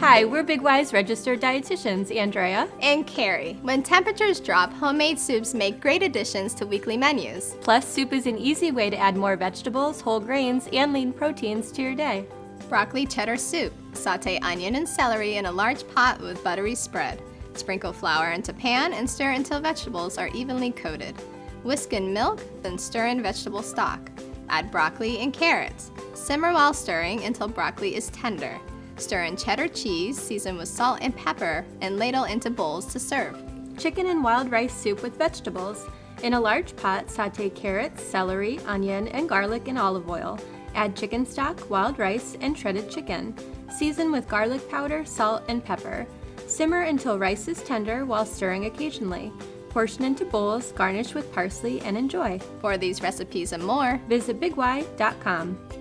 Hi, we're Big Y's registered dietitians, Andrea and Carrie. When temperatures drop, homemade soups make great additions to weekly menus. Plus, soup is an easy way to add more vegetables, whole grains, and lean proteins to your day. Broccoli Cheddar Soup. Saute onion and celery in a large pot with buttery spread. Sprinkle flour into pan and stir until vegetables are evenly coated. Whisk in milk, then stir in vegetable stock. Add broccoli and carrots. Simmer while stirring until broccoli is tender. Stir in cheddar cheese, season with salt and pepper, and ladle into bowls to serve. Chicken and wild rice soup with vegetables. In a large pot, saute carrots, celery, onion, and garlic in olive oil. Add chicken stock, wild rice, and shredded chicken. Season with garlic powder, salt, and pepper. Simmer until rice is tender while stirring occasionally. Portion into bowls, garnish with parsley, and enjoy. For these recipes and more, visit BigY.com.